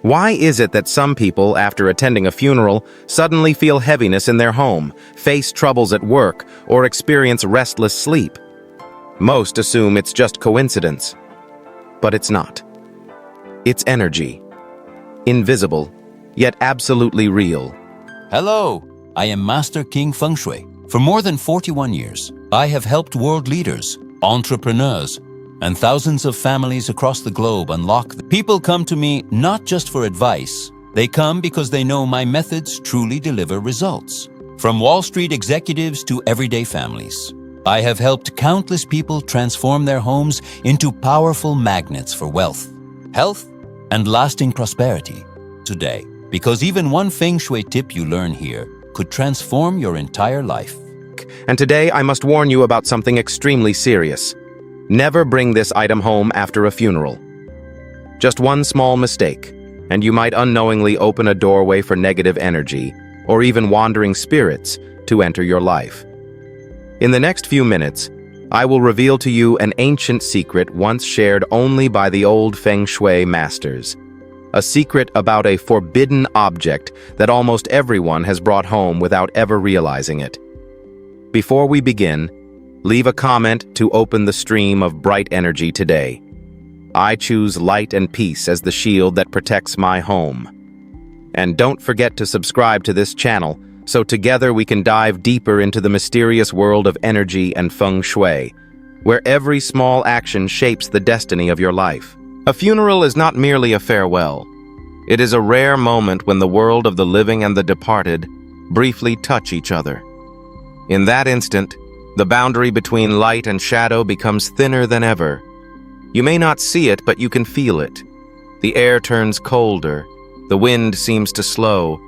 Why is it that some people, after attending a funeral, suddenly feel heaviness in their home, face troubles at work, or experience restless sleep? Most assume it's just coincidence, but it's not. It's energy. Invisible, yet absolutely real. Hello, I am Master King Feng Shui. For more than 41 years, I have helped world leaders, entrepreneurs, and thousands of families across the globe unlock. People come to me not just for advice. They come because they know my methods truly deliver results. From Wall Street executives to everyday families, I have helped countless people transform their homes into powerful magnets for wealth, health, and lasting prosperity today. Because even one Feng Shui tip you learn here could transform your entire life. And today I must warn you about something extremely serious. Never bring this item home after a funeral. Just one small mistake, and you might unknowingly open a doorway for negative energy, or even wandering spirits, to enter your life. In the next few minutes, I will reveal to you an ancient secret once shared only by the old Feng Shui masters. A secret about a forbidden object that almost everyone has brought home without ever realizing it. Before we begin, leave a comment to open the stream of bright energy today. I choose light and peace as the shield that protects my home. And don't forget to subscribe to this channel so together we can dive deeper into the mysterious world of energy and Feng Shui, where every small action shapes the destiny of your life. A funeral is not merely a farewell. It is a rare moment when the world of the living and the departed briefly touch each other. In that instant, the boundary between light and shadow becomes thinner than ever. You may not see it, but you can feel it. The air turns colder, the wind seems to slow,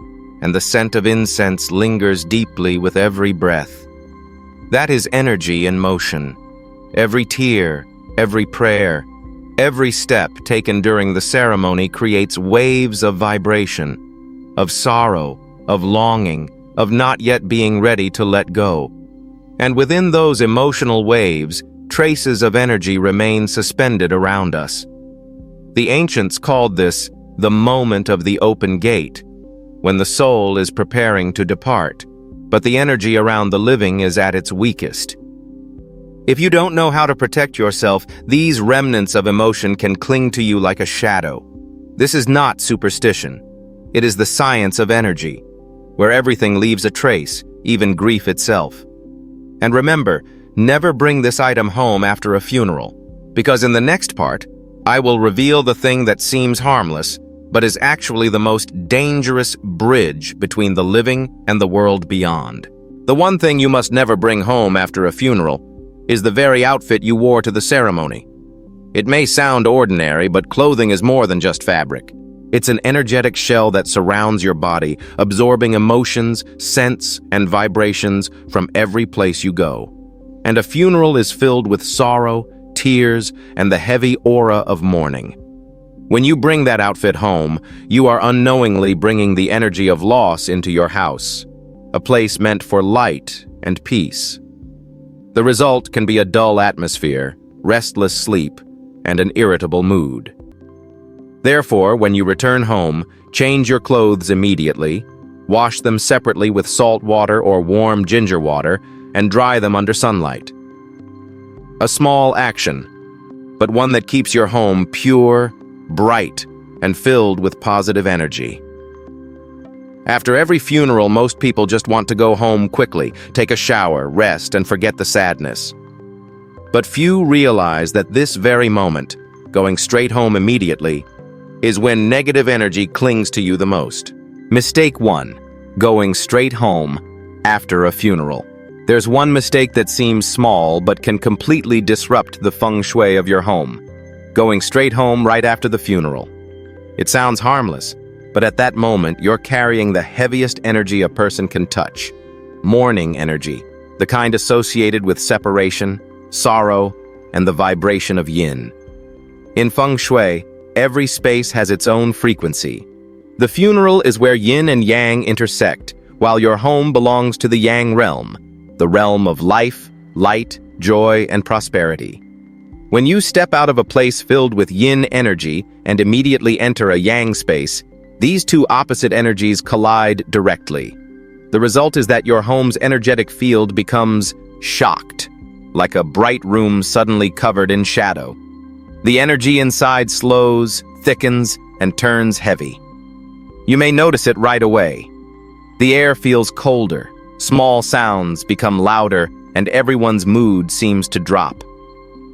and the scent of incense lingers deeply with every breath. That is energy in motion. Every tear, every prayer, every step taken during the ceremony creates waves of vibration, of sorrow, of longing, of not yet being ready to let go. And within those emotional waves, traces of energy remain suspended around us. The ancients called this the moment of the open gate, when the soul is preparing to depart, but the energy around the living is at its weakest. If you don't know how to protect yourself, these remnants of emotion can cling to you like a shadow. This is not superstition. It is the science of energy, where everything leaves a trace, even grief itself. And remember, never bring this item home after a funeral, because in the next part, I will reveal the thing that seems harmless, but is actually the most dangerous bridge between the living and the world beyond. The one thing you must never bring home after a funeral is the very outfit you wore to the ceremony. It may sound ordinary, but clothing is more than just fabric. It's an energetic shell that surrounds your body, absorbing emotions, scents, and vibrations from every place you go. And a funeral is filled with sorrow, tears, and the heavy aura of mourning. When you bring that outfit home, you are unknowingly bringing the energy of loss into your house, a place meant for light and peace. The result can be a dull atmosphere, restless sleep, and an irritable mood. Therefore, when you return home, change your clothes immediately, wash them separately with salt water or warm ginger water, and dry them under sunlight. A small action, but one that keeps your home pure, bright, and filled with positive energy. After every funeral, most people just want to go home quickly, take a shower, rest, and forget the sadness. But few realize that this very moment, going straight home immediately, is when negative energy clings to you the most. Mistake 1. Going straight home after a funeral. There's one mistake that seems small but can completely disrupt the feng shui of your home. Going straight home right after the funeral. It sounds harmless, but at that moment you're carrying the heaviest energy a person can touch. Mourning energy, the kind associated with separation, sorrow, and the vibration of yin. In feng shui, every space has its own frequency. The funeral is where yin and yang intersect, while your home belongs to the yang realm, the realm of life, light, joy, and prosperity. When you step out of a place filled with yin energy and immediately enter a yang space, these two opposite energies collide directly. The result is that your home's energetic field becomes shocked, like a bright room suddenly covered in shadow. The energy inside slows, thickens, and turns heavy. You may notice it right away. The air feels colder, small sounds become louder, and everyone's mood seems to drop.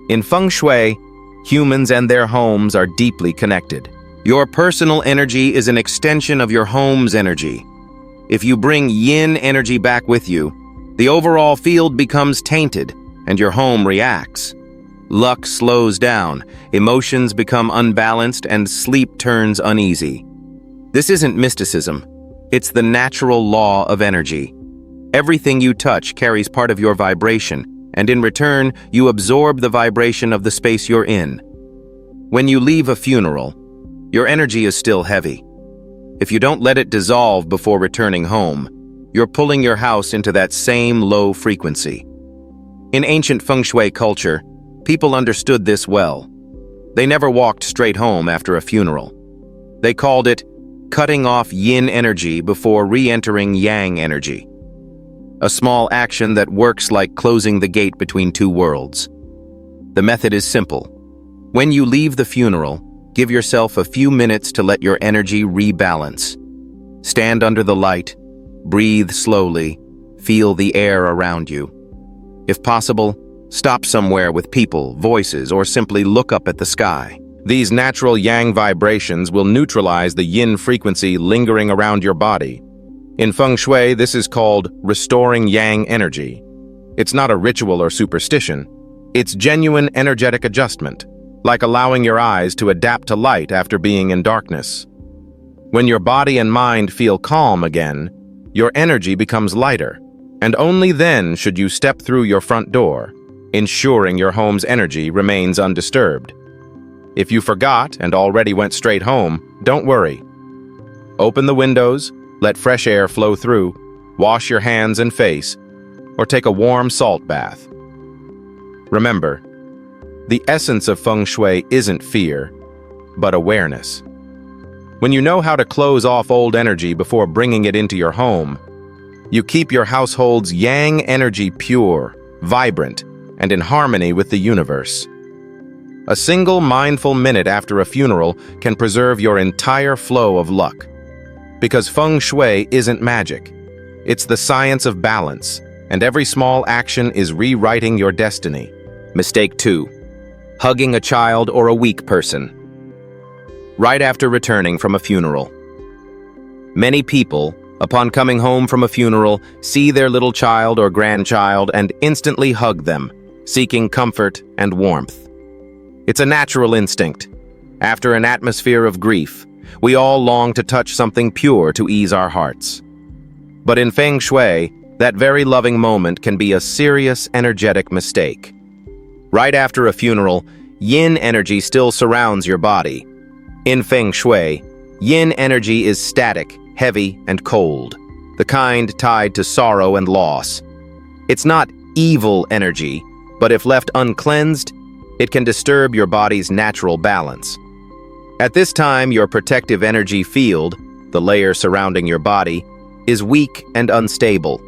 In Feng Shui, humans and their homes are deeply connected. Your personal energy is an extension of your home's energy. If you bring yin energy back with you, the overall field becomes tainted, and your home reacts. Luck slows down, emotions become unbalanced, and sleep turns uneasy. This isn't mysticism. It's the natural law of energy. Everything you touch carries part of your vibration, and in return, you absorb the vibration of the space you're in. When you leave a funeral, your energy is still heavy. If you don't let it dissolve before returning home, you're pulling your house into that same low frequency. In ancient Feng Shui culture, people understood this well. They never walked straight home after a funeral. They called it cutting off yin energy before re-entering yang energy. A small action that works like closing the gate between two worlds. The method is simple. When you leave the funeral, give yourself a few minutes to let your energy rebalance. Stand under the light, breathe slowly, feel the air around you. If possible, stop somewhere with people, voices, or simply look up at the sky. These natural yang vibrations will neutralize the yin frequency lingering around your body. In Feng Shui, this is called restoring yang energy. It's not a ritual or superstition. It's genuine energetic adjustment, like allowing your eyes to adapt to light after being in darkness. When your body and mind feel calm again, your energy becomes lighter, and only then should you step through your front door, ensuring your home's energy remains undisturbed. If you forgot and already went straight home, don't worry. Open the windows, let fresh air flow through, wash your hands and face, or take a warm salt bath. Remember, the essence of Feng Shui isn't fear, but awareness. When you know how to close off old energy before bringing it into your home, you keep your household's yang energy pure, vibrant, and in harmony with the universe. A single mindful minute after a funeral can preserve your entire flow of luck. Because Feng Shui isn't magic. It's the science of balance, and every small action is rewriting your destiny. Mistake 2. Hugging a child or a weak person. Right after returning from a funeral. Many people, upon coming home from a funeral, see their little child or grandchild and instantly hug them, seeking comfort and warmth. It's a natural instinct. After an atmosphere of grief, we all long to touch something pure to ease our hearts. But in Feng Shui, that very loving moment can be a serious energetic mistake. Right after a funeral, yin energy still surrounds your body. In Feng Shui, yin energy is static, heavy, and cold, the kind tied to sorrow and loss. It's not evil energy, but if left uncleansed, it can disturb your body's natural balance. At this time, your protective energy field, the layer surrounding your body, is weak and unstable.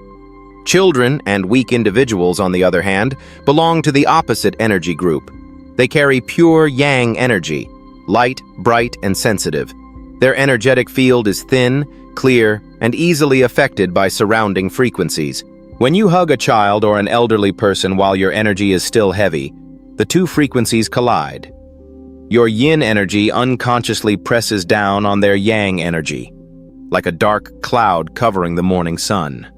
Children and weak individuals, on the other hand, belong to the opposite energy group. They carry pure yang energy, light, bright, and sensitive. Their energetic field is thin, clear, and easily affected by surrounding frequencies. When you hug a child or an elderly person while your energy is still heavy, the two frequencies collide. Your yin energy unconsciously presses down on their yang energy, like a dark cloud covering the morning sun.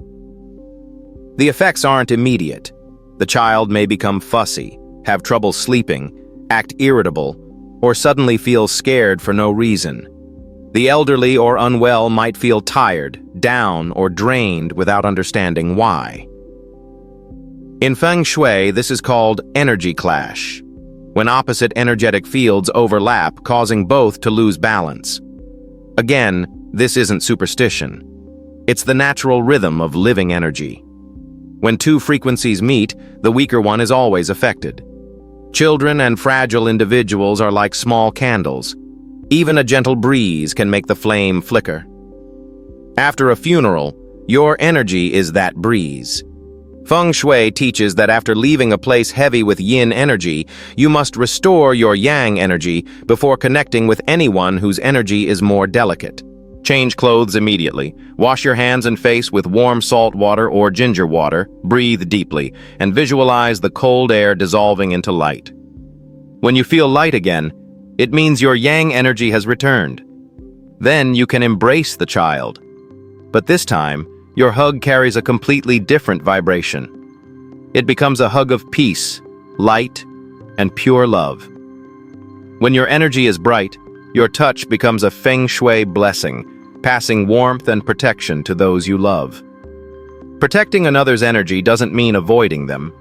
The effects aren't immediate. The child may become fussy, have trouble sleeping, act irritable, or suddenly feel scared for no reason. The elderly or unwell might feel tired, down, or drained without understanding why. In Feng Shui, this is called energy clash, when opposite energetic fields overlap, causing both to lose balance. Again, this isn't superstition. It's the natural rhythm of living energy. When two frequencies meet, the weaker one is always affected. Children and fragile individuals are like small candles. Even a gentle breeze can make the flame flicker. After a funeral, your energy is that breeze. Feng Shui teaches that after leaving a place heavy with yin energy, you must restore your yang energy before connecting with anyone whose energy is more delicate. Change clothes immediately. Wash your hands and face with warm salt water or ginger water. Breathe deeply and visualize the cold air dissolving into light. When you feel light again, it means your yang energy has returned. Then you can embrace the child. But this time, your hug carries a completely different vibration. It becomes a hug of peace, light, and pure love. When your energy is bright, your touch becomes a feng shui blessing, passing warmth and protection to those you love. Protecting another's energy doesn't mean avoiding them.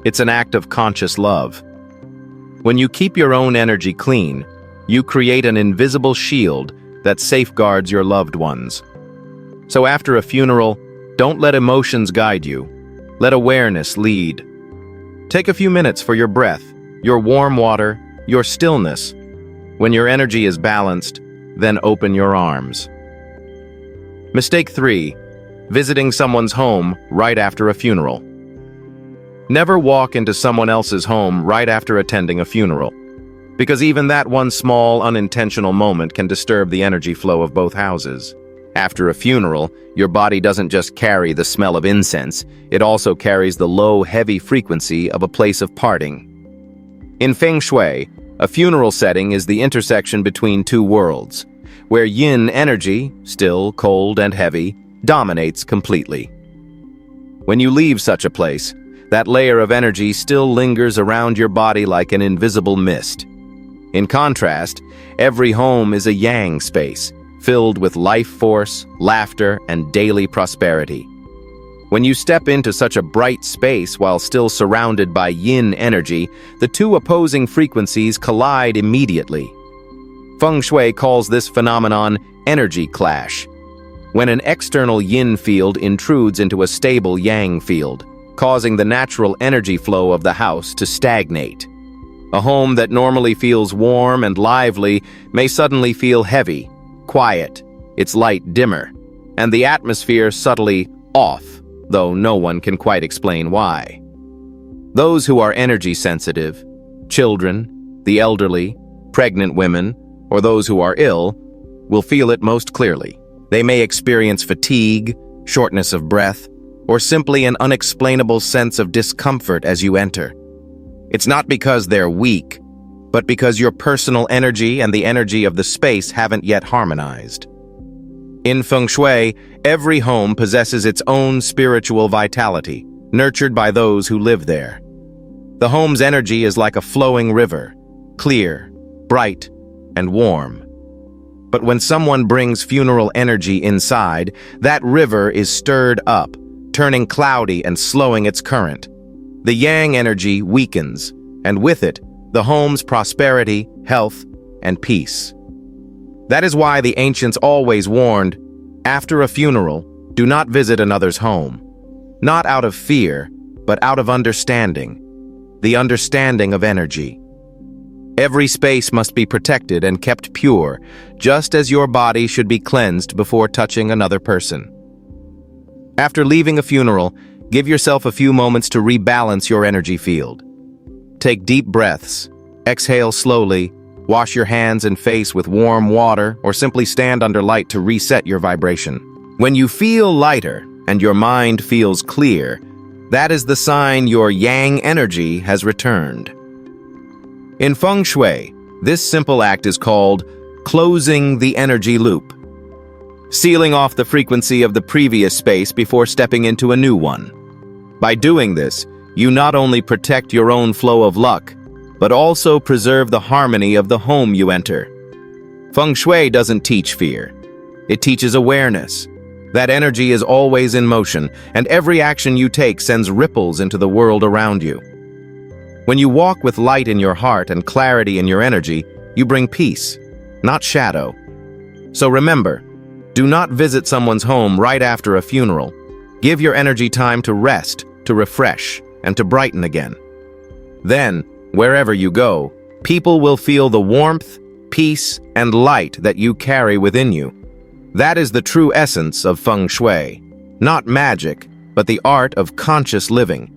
It's an act of conscious love. When you keep your own energy clean, you create an invisible shield that safeguards your loved ones. So after a funeral, don't let emotions guide you. Let awareness lead. Take a few minutes for your breath, your warm water, your stillness. When your energy is balanced, then open your arms. Mistake 3. Visiting someone's home right after a funeral. Never walk into someone else's home right after attending a funeral, because even that one small, unintentional moment can disturb the energy flow of both houses. After a funeral, your body doesn't just carry the smell of incense, it also carries the low, heavy frequency of a place of parting. In Feng Shui, a funeral setting is the intersection between two worlds, where yin energy, still cold and heavy, dominates completely. When you leave such a place, that layer of energy still lingers around your body like an invisible mist. In contrast, every home is a yang space, filled with life force, laughter, and daily prosperity. When you step into such a bright space while still surrounded by yin energy, the two opposing frequencies collide immediately. Feng Shui calls this phenomenon energy clash, when an external yin field intrudes into a stable yang field, causing the natural energy flow of the house to stagnate. A home that normally feels warm and lively may suddenly feel heavy, quiet, its light dimmer, and the atmosphere subtly off, though no one can quite explain why. Those who are energy sensitive, children, the elderly, pregnant women, or those who are ill, will feel it most clearly. They may experience fatigue, shortness of breath, or simply an unexplainable sense of discomfort as you enter. It's not because they're weak, but because your personal energy and the energy of the space haven't yet harmonized. In Feng Shui, every home possesses its own spiritual vitality, nurtured by those who live there. The home's energy is like a flowing river, clear, bright, and warm. But when someone brings funeral energy inside, that river is stirred up, turning cloudy and slowing its current. The yang energy weakens, and with it, the home's prosperity, health, and peace. That is why the ancients always warned, after a funeral, do not visit another's home. Not out of fear, but out of understanding. The understanding of energy. Every space must be protected and kept pure, just as your body should be cleansed before touching another person. After leaving a funeral, give yourself a few moments to rebalance your energy field. Take deep breaths, exhale slowly, wash your hands and face with warm water, or simply stand under light to reset your vibration. When you feel lighter and your mind feels clear, that is the sign your yang energy has returned. In Feng Shui, this simple act is called closing the energy loop, sealing off the frequency of the previous space before stepping into a new one. By doing this, you not only protect your own flow of luck, but also preserve the harmony of the home you enter. Feng Shui doesn't teach fear. It teaches awareness. That energy is always in motion, and every action you take sends ripples into the world around you. When you walk with light in your heart and clarity in your energy, you bring peace, not shadow. So remember, do not visit someone's home right after a funeral. Give your energy time to rest, to refresh, and to brighten again. Then, Wherever you go, people will feel the warmth, peace, and light that you carry within you. That is the true essence of Feng Shui. Not magic, but the art of conscious living.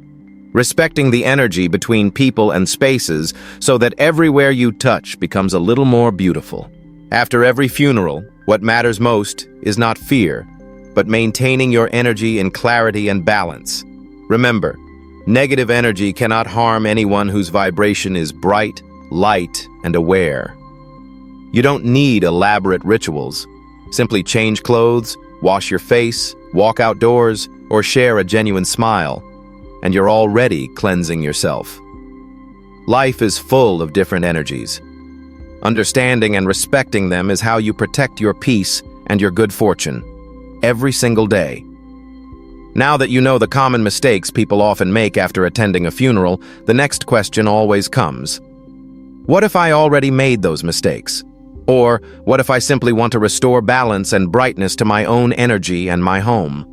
Respecting the energy between people and spaces so that everywhere you touch becomes a little more beautiful. After every funeral, what matters most is not fear, but maintaining your energy in clarity and balance. Remember, negative energy cannot harm anyone whose vibration is bright, light, and aware. You don't need elaborate rituals. Simply change clothes, wash your face, walk outdoors, or share a genuine smile, and you're already cleansing yourself. Life is full of different energies. Understanding and respecting them is how you protect your peace and your good fortune every single day. Now that you know the common mistakes people often make after attending a funeral, the next question always comes. What if I already made those mistakes? Or what if I simply want to restore balance and brightness to my own energy and my home?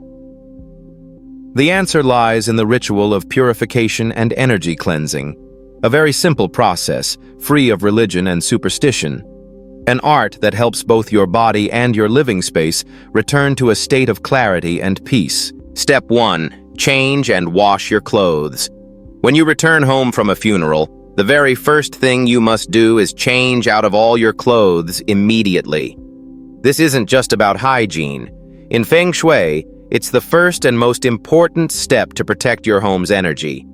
The answer lies in the ritual of purification and energy cleansing, a very simple process, free of religion and superstition. An art that helps both your body and your living space return to a state of clarity and peace. Step 1. Change and wash your clothes. When you return home from a funeral, the very first thing you must do is change out of all your clothes immediately. This isn't just about hygiene. In Feng Shui, it's the first and most important step to protect your home's energy.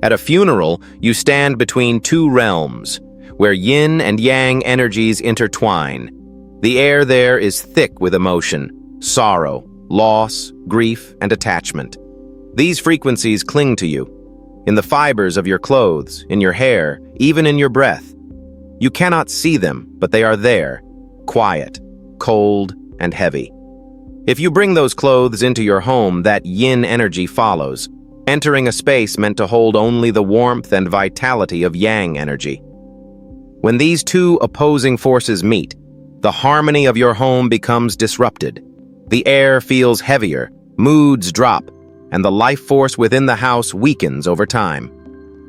At a funeral, you stand between two realms, where yin and yang energies intertwine. The air there is thick with emotion, sorrow, loss, grief, and attachment. These frequencies cling to you, in the fibers of your clothes, in your hair, even in your breath. You cannot see them, but they are there, quiet, cold, and heavy. If you bring those clothes into your home, that yin energy follows, entering a space meant to hold only the warmth and vitality of yang energy. When these two opposing forces meet, the harmony of your home becomes disrupted. The air feels heavier, moods drop, and the life force within the house weakens over time.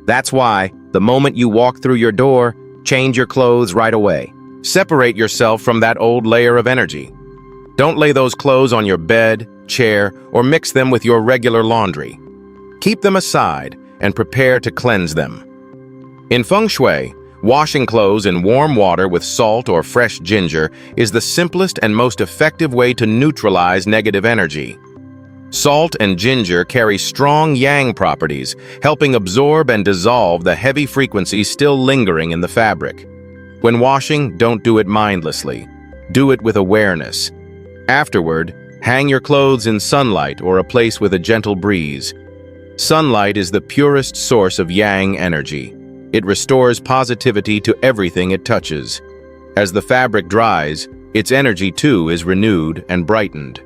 That's why, the moment you walk through your door, change your clothes right away. Separate yourself from that old layer of energy. Don't lay those clothes on your bed, chair, or mix them with your regular laundry. Keep them aside and prepare to cleanse them. In Feng Shui, washing clothes in warm water with salt or fresh ginger is the simplest and most effective way to neutralize negative energy. Salt and ginger carry strong yang properties, helping absorb and dissolve the heavy frequencies still lingering in the fabric. When washing, don't do it mindlessly. Do it with awareness. Afterward, hang your clothes in sunlight or a place with a gentle breeze. Sunlight is the purest source of yang energy. It restores positivity to everything it touches. As the fabric dries, its energy too is renewed and brightened.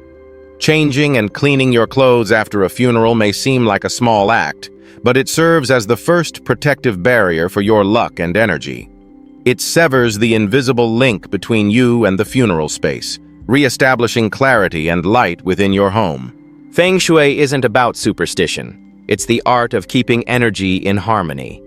Changing and cleaning your clothes after a funeral may seem like a small act, but it serves as the first protective barrier for your luck and energy. It severs the invisible link between you and the funeral space, re-establishing clarity and light within your home. Feng Shui isn't about superstition. It's the art of keeping energy in harmony.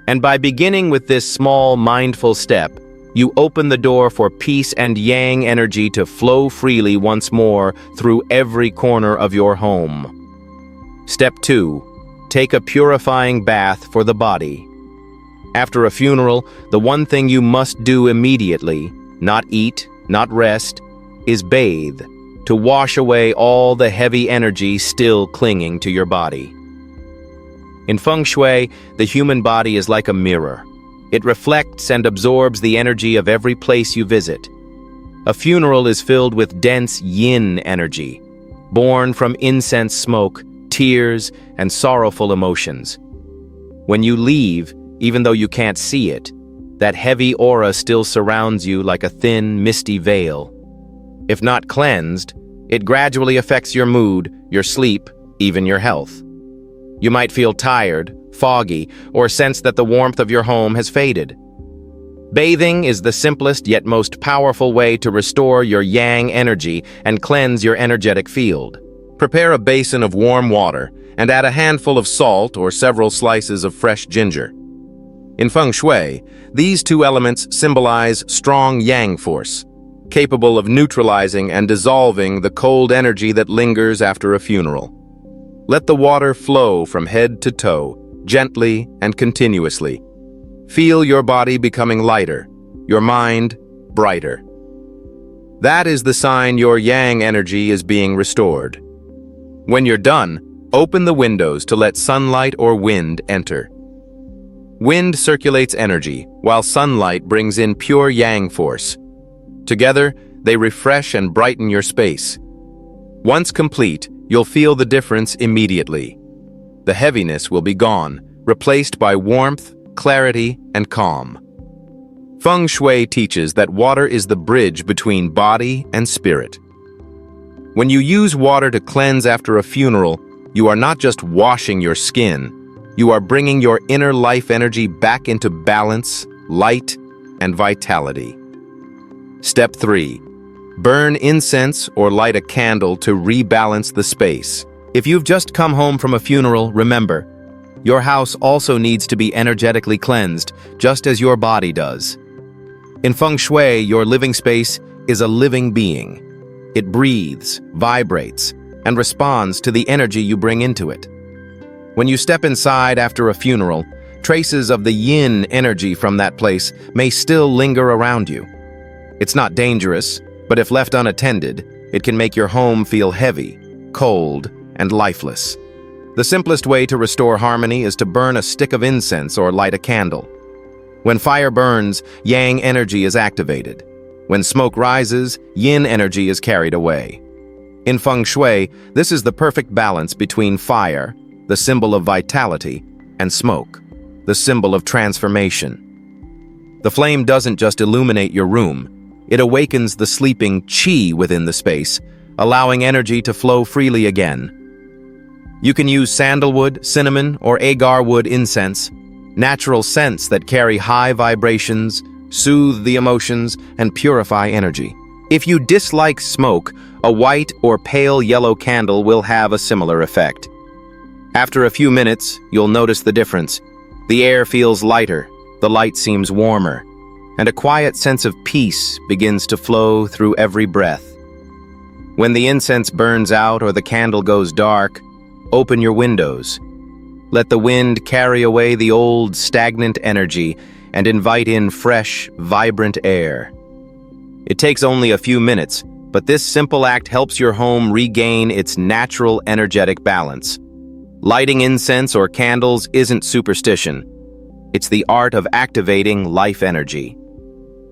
And by beginning with this small, mindful step, you open the door for peace and yang energy to flow freely once more through every corner of your home. Step 2. Take a purifying bath for the body. After a funeral, the one thing you must do immediately, not eat, not rest, is bathe, to wash away all the heavy energy still clinging to your body. In Feng Shui, the human body is like a mirror. It reflects and absorbs the energy of every place you visit. A funeral is filled with dense yin energy, born from incense smoke, tears, and sorrowful emotions. When you leave, even though you can't see it, that heavy aura still surrounds you like a thin, misty veil. If not cleansed, it gradually affects your mood, your sleep, even your health. You might feel tired, foggy, or sense that the warmth of your home has faded. Bathing is the simplest yet most powerful way to restore your yang energy and cleanse your energetic field. Prepare a basin of warm water and add a handful of salt or several slices of fresh ginger. In Feng Shui, these two elements symbolize strong yang force, capable of neutralizing and dissolving the cold energy that lingers after a funeral. Let the water flow from head to toe, gently and continuously. Feel your body becoming lighter, your mind brighter. That is the sign your yang energy is being restored. When you're done, open the windows to let sunlight or wind enter. Wind circulates energy, while sunlight brings in pure yang force. Together, they refresh and brighten your space. Once complete, you'll feel the difference immediately. The heaviness will be gone, replaced by warmth, clarity, and calm. Feng Shui teaches that water is the bridge between body and spirit. When you use water to cleanse after a funeral, you are not just washing your skin, you are bringing your inner life energy back into balance, light, and vitality. Step 3. Burn incense or light a candle to rebalance the space. If you've just come home from a funeral, remember, your house also needs to be energetically cleansed, just as your body does. In Feng Shui, your living space is a living being. It breathes, vibrates, and responds to the energy you bring into it. When you step inside after a funeral, traces of the yin energy from that place may still linger around you. It's not dangerous, but if left unattended, it can make your home feel heavy, cold, and lifeless. The simplest way to restore harmony is to burn a stick of incense or light a candle. When fire burns, yang energy is activated. When smoke rises, yin energy is carried away. In Feng Shui, this is the perfect balance between fire, the symbol of vitality, and smoke, the symbol of transformation. The flame doesn't just illuminate your room, it awakens the sleeping qi within the space, allowing energy to flow freely again. You can use sandalwood, cinnamon, or agar wood incense, natural scents that carry high vibrations, soothe the emotions, and purify energy. If you dislike smoke, a white or pale yellow candle will have a similar effect. After a few minutes, you'll notice the difference. The air feels lighter, the light seems warmer, and a quiet sense of peace begins to flow through every breath. When the incense burns out or the candle goes dark, open your windows. Let the wind carry away the old, stagnant energy and invite in fresh, vibrant air. It takes only a few minutes, but this simple act helps your home regain its natural energetic balance. Lighting incense or candles isn't superstition. It's the art of activating life energy.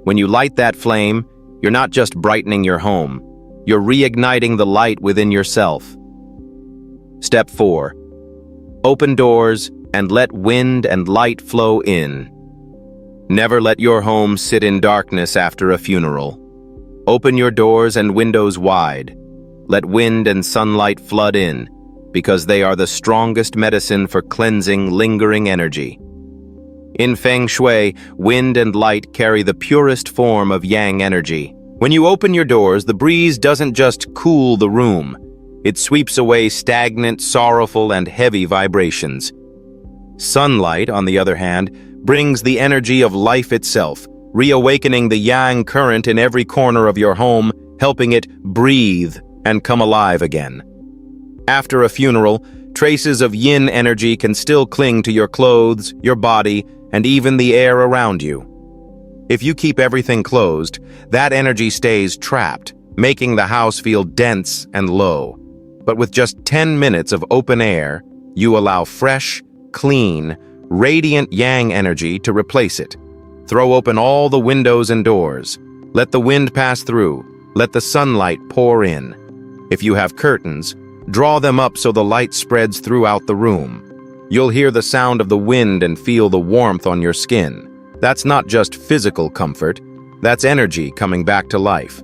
When you light that flame, you're not just brightening your home, you're reigniting the light within yourself. Step 4. Open doors and let wind and light flow in. Never let your home sit in darkness after a funeral. Open your doors and windows wide. Let wind and sunlight flood in, because they are the strongest medicine for cleansing lingering energy. In Feng Shui, wind and light carry the purest form of yang energy. When you open your doors, the breeze doesn't just cool the room. It sweeps away stagnant, sorrowful, and heavy vibrations. Sunlight, on the other hand, brings the energy of life itself, reawakening the yang current in every corner of your home, helping it breathe and come alive again. After a funeral, traces of yin energy can still cling to your clothes, your body, and even the air around you. If you keep everything closed, that energy stays trapped, making the house feel dense and low. But with just 10 minutes of open air, you allow fresh, clean, radiant yang energy to replace it. Throw open all the windows and doors. Let the wind pass through. Let the sunlight pour in. If you have curtains, draw them up so the light spreads throughout the room. You'll hear the sound of the wind and feel the warmth on your skin. That's not just physical comfort, that's energy coming back to life.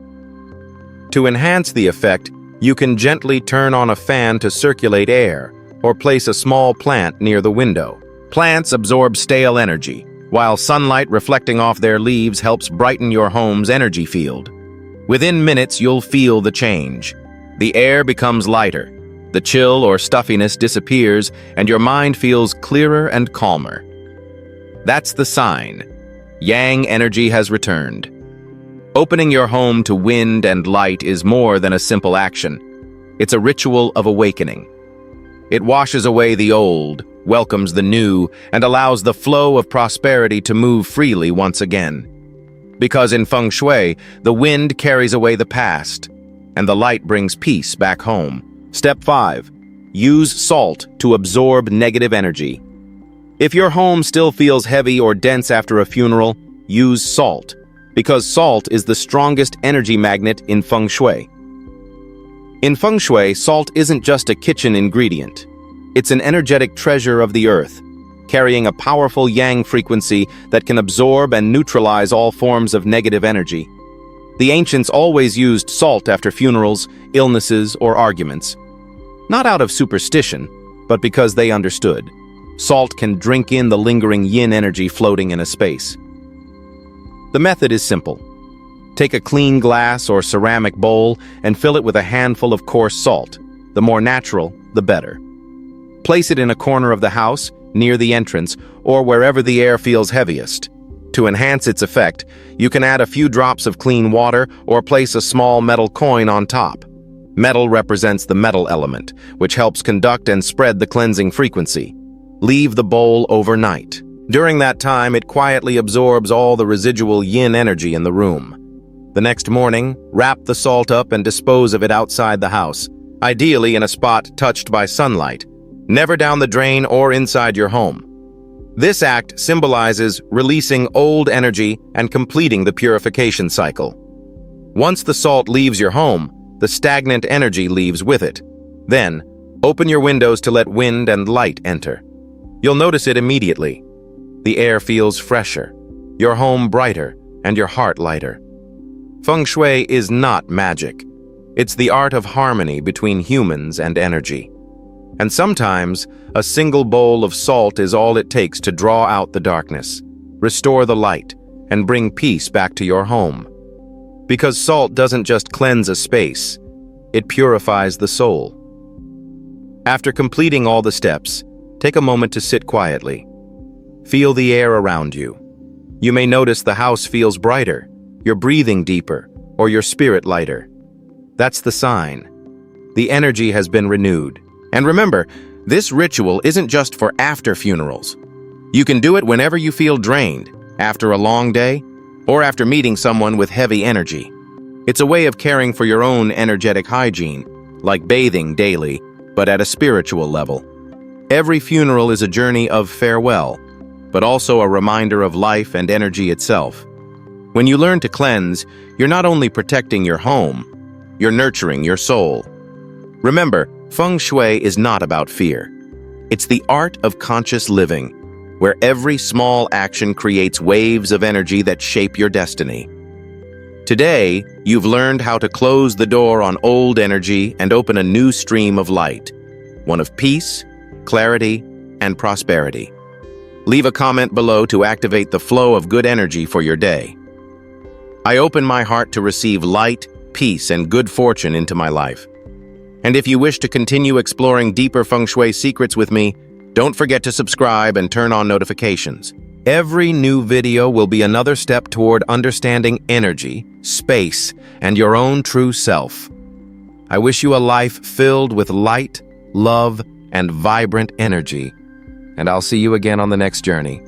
To enhance the effect, you can gently turn on a fan to circulate air, or place a small plant near the window. Plants absorb stale energy, while sunlight reflecting off their leaves helps brighten your home's energy field. Within minutes, you'll feel the change. The air becomes lighter, the chill or stuffiness disappears, and your mind feels clearer and calmer. That's the sign. Yang energy has returned. Opening your home to wind and light is more than a simple action. It's a ritual of awakening. It washes away the old, welcomes the new, and allows the flow of prosperity to move freely once again. Because in Feng Shui, the wind carries away the past, and the light brings peace back home. Step 5. Use salt to absorb negative energy. If your home still feels heavy or dense after a funeral, use salt, because salt is the strongest energy magnet in Feng Shui. In Feng Shui, salt isn't just a kitchen ingredient. It's an energetic treasure of the earth, carrying a powerful yang frequency that can absorb and neutralize all forms of negative energy. The ancients always used salt after funerals, illnesses, or arguments. Not out of superstition, but because they understood. Salt can drink in the lingering yin energy floating in a space. The method is simple. Take a clean glass or ceramic bowl and fill it with a handful of coarse salt. The more natural, the better. Place it in a corner of the house, near the entrance, or wherever the air feels heaviest. To enhance its effect, you can add a few drops of clean water or place a small metal coin on top. Metal represents the metal element, which helps conduct and spread the cleansing frequency. Leave the bowl overnight. During that time, it quietly absorbs all the residual yin energy in the room. The next morning, wrap the salt up and dispose of it outside the house, ideally in a spot touched by sunlight, never down the drain or inside your home. This act symbolizes releasing old energy and completing the purification cycle. Once the salt leaves your home, the stagnant energy leaves with it. Then, open your windows to let wind and light enter. You'll notice it immediately. The air feels fresher, your home brighter, and your heart lighter. Feng Shui is not magic. It's the art of harmony between humans and energy. And sometimes, a single bowl of salt is all it takes to draw out the darkness, restore the light, and bring peace back to your home. Because salt doesn't just cleanse a space, it purifies the soul. After completing all the steps, take a moment to sit quietly. Feel the air around you. You may notice the house feels brighter, you're breathing deeper, or your spirit lighter. That's the sign. The energy has been renewed. And remember, this ritual isn't just for after funerals. You can do it whenever you feel drained, after a long day, or after meeting someone with heavy energy. It's a way of caring for your own energetic hygiene, like bathing daily, but at a spiritual level. Every funeral is a journey of farewell, but also a reminder of life and energy itself. When you learn to cleanse, you're not only protecting your home, you're nurturing your soul. Remember, Feng Shui is not about fear. It's the art of conscious living, where every small action creates waves of energy that shape your destiny. Today, you've learned how to close the door on old energy and open a new stream of light, one of peace, clarity, and prosperity. Leave a comment below to activate the flow of good energy for your day. I open my heart to receive light, peace, and good fortune into my life. And if you wish to continue exploring deeper Feng Shui secrets with me, don't forget to subscribe and turn on notifications. Every new video will be another step toward understanding energy, space, and your own true self. I wish you a life filled with light, love, and vibrant energy. And I'll see you again on the next journey.